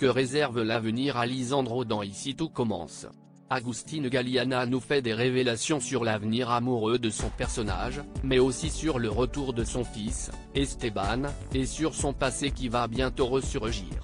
que réserve l'avenir à Lisandro dans Ici tout commence. Agustin Galliana nous fait des révélations sur l'avenir amoureux de son personnage, mais aussi sur le retour de son fils, Esteban, et sur son passé qui va bientôt ressurgir.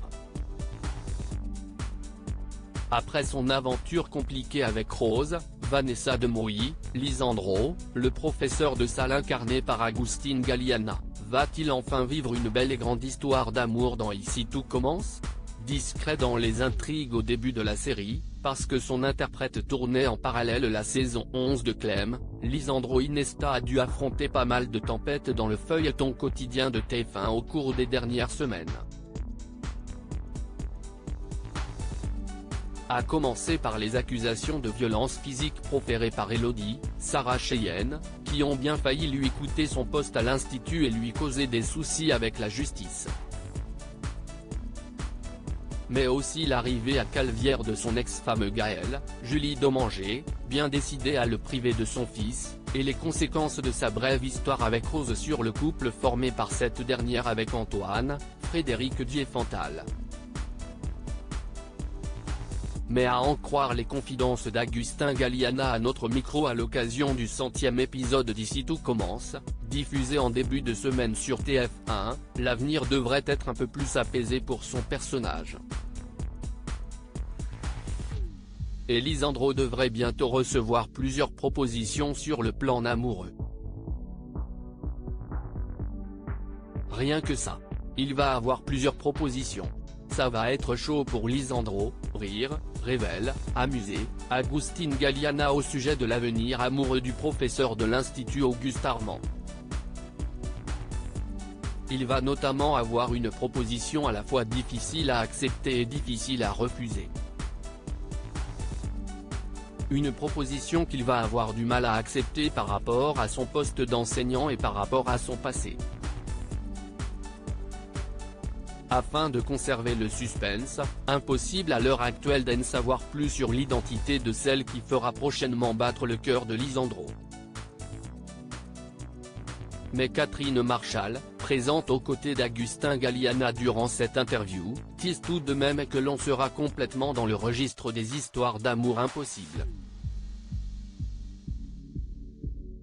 Après son aventure compliquée avec Rose, Vanessa de Mouilly, Lisandro, le professeur de salle incarné par Agustin Galliana, va-t-il enfin vivre une belle et grande histoire d'amour dans Ici tout commence? Discret dans les intrigues au début de la série, parce que son interprète tournait en parallèle la saison 11 de Clem, Lisandro Inesta a dû affronter pas mal de tempêtes dans le feuilleton quotidien de TF1 au cours des dernières semaines. A commencer par les accusations de violence physique proférées par Elodie, Sarah Cheyenne, qui ont bien failli lui coûter son poste à l'Institut et lui causer des soucis avec la justice. Mais aussi l'arrivée à Calvière de son ex-femme Gaëlle, Julie Domanger, bien décidée à le priver de son fils, et les conséquences de sa brève histoire avec Rose sur le couple formé par cette dernière avec Antoine, Frédéric Diefenthal. Mais à en croire les confidences d'Agustin Galliana à notre micro à l'occasion du 100e épisode d'Ici tout commence, diffusé en début de semaine sur TF1, l'avenir devrait être un peu plus apaisé pour son personnage. Et Lisandro devrait bientôt recevoir plusieurs propositions sur le plan amoureux. Rien que ça. Il va avoir plusieurs propositions. Ça va être chaud pour Lisandro, rire, révèle, amuser, Agustin Galliana au sujet de l'avenir amoureux du professeur de l'Institut Auguste Armand. Il va notamment avoir une proposition à la fois difficile à accepter et difficile à refuser. Une proposition qu'il va avoir du mal à accepter par rapport à son poste d'enseignant et par rapport à son passé. Afin de conserver le suspense, impossible à l'heure actuelle d'en savoir plus sur l'identité de celle qui fera prochainement battre le cœur de Lisandro. Mais Catherine Marchal, présente aux côtés d'Agustin Galliana durant cette interview, tease tout de même que l'on sera complètement dans le registre des histoires d'amour impossibles.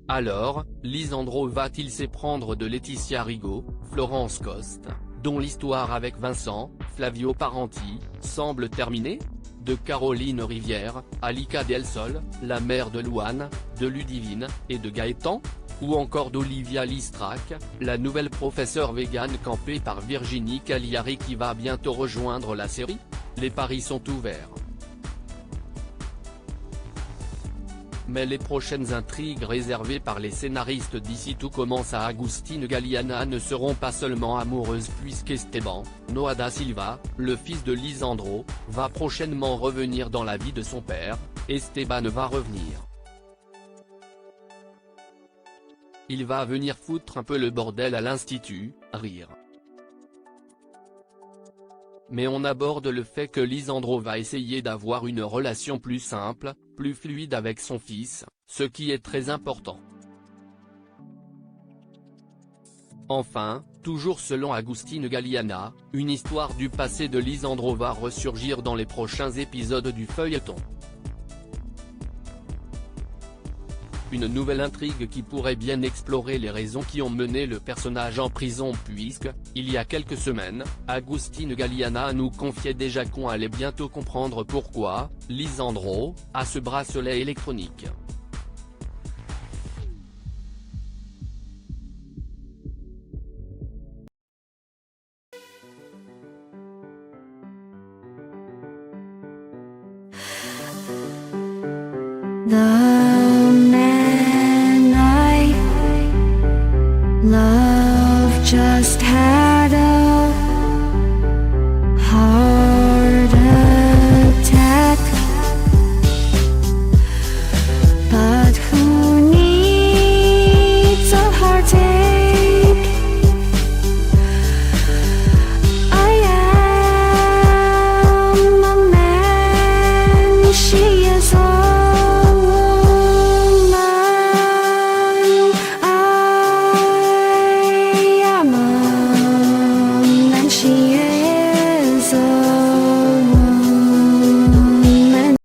Alors, Lisandro va-t-il s'éprendre de Laetitia Rigaud, Florence Coste, dont l'histoire avec Vincent, Flavio Parenti, semble terminée? De Caroline Rivière, Alika Del Sol, la mère de Louane, de Ludivine, et de Gaëtan? Ou encore d'Olivia Listrac, la nouvelle professeure végane campée par Virginie Cagliari qui va bientôt rejoindre la série? Les paris sont ouverts. Mais les prochaines intrigues réservées par les scénaristes d'Ici tout commence à Agustin Galliana ne seront pas seulement amoureuses puisqu'Esteban, Noah da Silva, le fils de Lisandro, va prochainement revenir dans la vie de son père, Esteban va revenir. Il va venir foutre un peu le bordel à l'Institut, rire. Mais on aborde le fait que Lisandro va essayer d'avoir une relation plus simple, plus fluide avec son fils, ce qui est très important. Enfin, toujours selon Agustin Galliana, une histoire du passé de Lisandro va ressurgir dans les prochains épisodes du feuilleton. Une nouvelle intrigue qui pourrait bien explorer les raisons qui ont mené le personnage en prison puisque, il y a quelques semaines, Agustin Galliana nous confiait déjà qu'on allait bientôt comprendre pourquoi, Lisandro, a ce bracelet électronique. 나